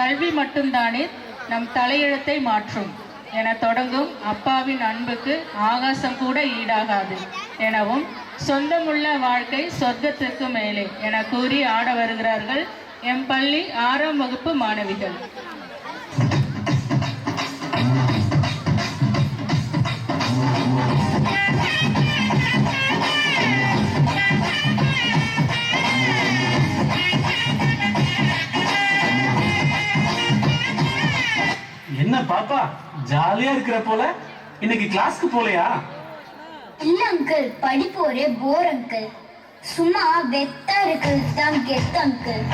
கல்வி மட்டும்தானே நம் தலையெழுத்தை மாற்றும் என தொடங்கும் அப்பாவின் அன்புக்கு ஆகாசம் கூட ஈடாகாது எனவும், சொந்தமுள்ள வாழ்க்கை சொர்க்கத்திற்கு மேலே என கூறி ஆட வருகிறார்கள் எம் பள்ளி 6ஆம் வகுப்பு மாணவிகள். என்ன பாப்பா ஜாலியா இருக்கிற போல, இன்னைக்கு கிளாஸ்க்கு போலையா? இல்ல அங்கிள், படிப்பு ஒரே போர் அங்கிள். சும்மா வெத்தா இருக்கிறது தான் கெத்து அங்கிள்.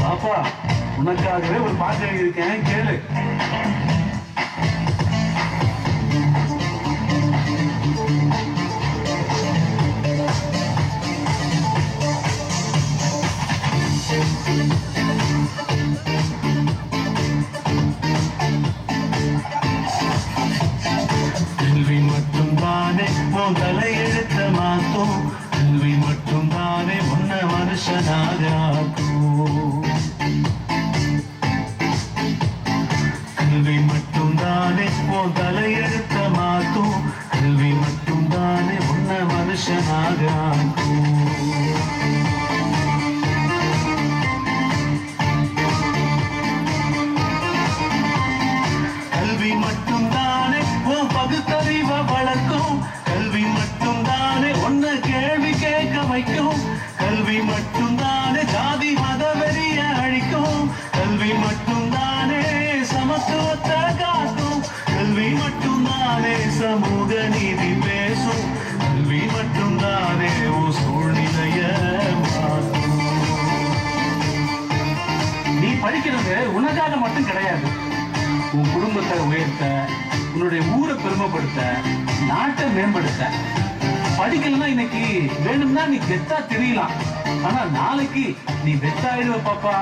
பாப்பா உனக்காகவே ஒரு பாட்டு எழுதியிருக்கேன், கேளு. கல்வி மட்டும் தானே உன் தலையெழுத்த மாத்தோம், கல்வி மட்டும் தானே உன்னை மனுஷனாக ஆக்கும். கல்வி மட்டும் தானே உன் தலையெழுத்த மாத்தோம், கல்வி மட்டும் தானே உன்னை மனுஷனாக ஆக்கும். கல்வி மட்டும் தானே உன் பகுத்தறிவை வளர்க்கும், கல்வி மட்டும் தானே உன்னை கேள்வி கேட்க வைக்கும், கல்வி மட்டும் தானே ஜாதி மத வெறிய அழிக்கும், கல்வி மட்டும் தானே சமத்துவத்தை காக்கும், கல்வி மட்டும் தானே சமூக நீதி பேசும், கல்வி மட்டும் தானே உன் சூழ்நிலைய மாற்றும். நீ படிக்கிறது உனக்காக மட்டும் கிடையாது, உன் குடும்பத்தை உயர்த்த, உன்னுடைய ஊரை பெருமைப்படுத்த, நாட்டை மேம்படுத்த. படிக்கலன்னா இன்னைக்கு வேணும்னா நீ கெத்தா தெரியலாம், ஆனா நாளைக்கு நீ வெத்தாயிடுவ பாப்பா.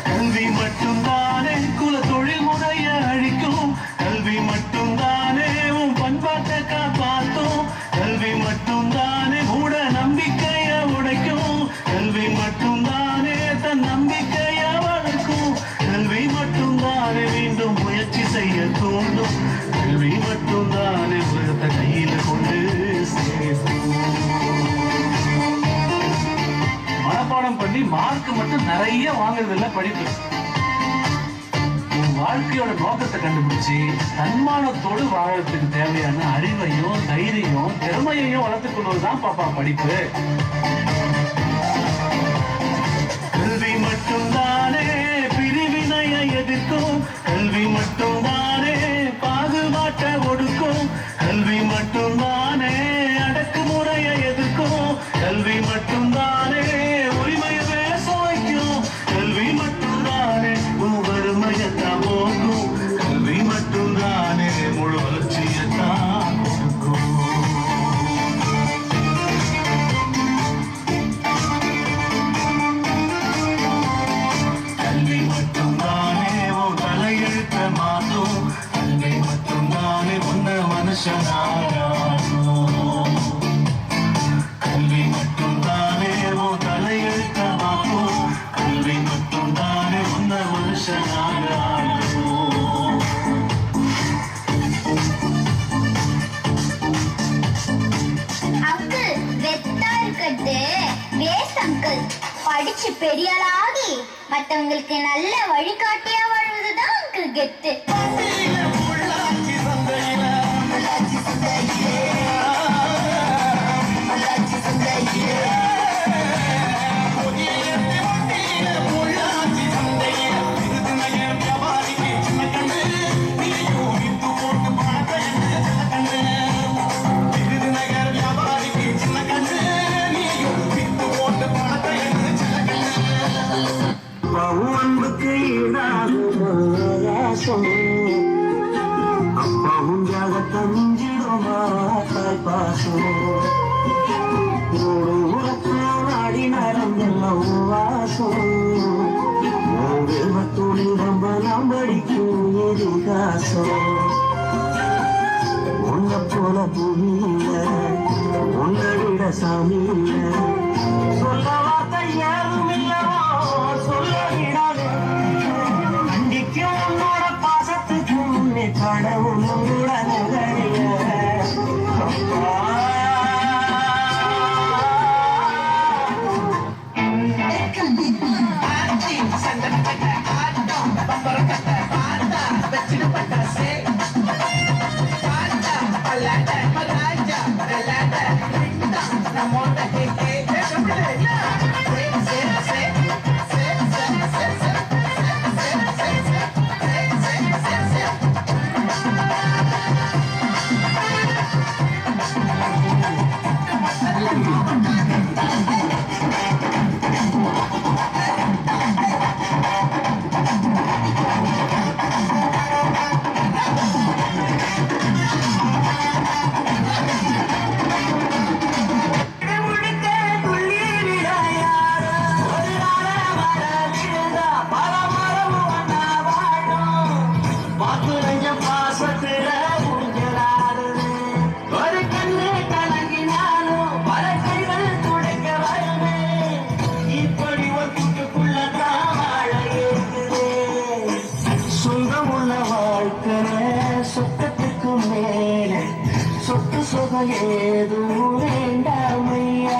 கல்வி மட்டும் தானே குல தொழில் முறைய அழிக்கும், கல்வி மட்டும் தானே உன் பண்பாட்டை காப்பாற்றும், கல்வி மட்டும் தானே மூட நம்பிக்கைய உடைக்கும், கல்வி மட்டும் தானே தன் நம்பிக்கைய வளர்க்கும், கல்வி மட்டும் தானே மீண்டும் முயற்சி செய்ய தூண்டும், கல்வி மட்டும் தானே உலகத்தை கையில கொண்டு சேர்க்கும். மனப்பாடம் பண்ணி மார்க் மட்டும் நிறைய வாங்குறதில்ல படிப்பு. உன் வாழ்க்கையோட நோக்கத்தை கண்டுபிடிச்சு தன்மானத்தோடு வாழறதுக்கு தேவையான அறிவையும் தைரியம் திறமையையும் வளர்த்துக் கொள்வதுதான் பாப்பா படிப்பு. கல்வி மட்டும் தானே பிரிவினைய எதிர்க்கும், கல்வி மட்டும் தானே பாகுபாட்டை ஒடுக்கும், கல்வி மட்டும் தானே அடக்குமுறையை எதிர்க்கும், கல்வி மட்டும் தானே உரிமையை பேச வைக்கும், கல்வி மட்டும் தானே வறுமையத்தான் போக்கும், கல்வி மட்டும் தானே முழு வளர்ச்சியத்தான் கொடுக்கும். கல்வி மட்டும் தானே உன் தலையெழுத்த மாற்றும், கல்வி மட்டும் தானே உன்னை மனுஷனாகும், கல்வி மட்டும் தானே உன் தலையெழுத்த மாற்றும், கல்வி மட்டும் தானே உன்னை மனுஷனாகும். அங்கிள், வெத்தா இருக்கிறது வேஸ்ட் அங்கிள். படிச்சு பெரியாளாகி மற்றவங்களுக்கு நல்ல வழிகாட்டியா வாழ்வதுதான் அங்கிள் கெத்து. அன்புக்கு அப்பாவும் ஜாகத்தை மிஞ்சிடுமா தாய் பாசம், நாடி நடந்தெல்லாம் வாசம், வெல்வத்தோடு ரொம்ப நாம் படிக்கும் எதிர்காசம். உன்னை போல பூமியில உன்னை விட சாமியில சொல்ல வார்த்தை யாரும் இல்லவோ சொல்ல விட மேல சொத்து சுகம் ஏதும் வேண்டாமையா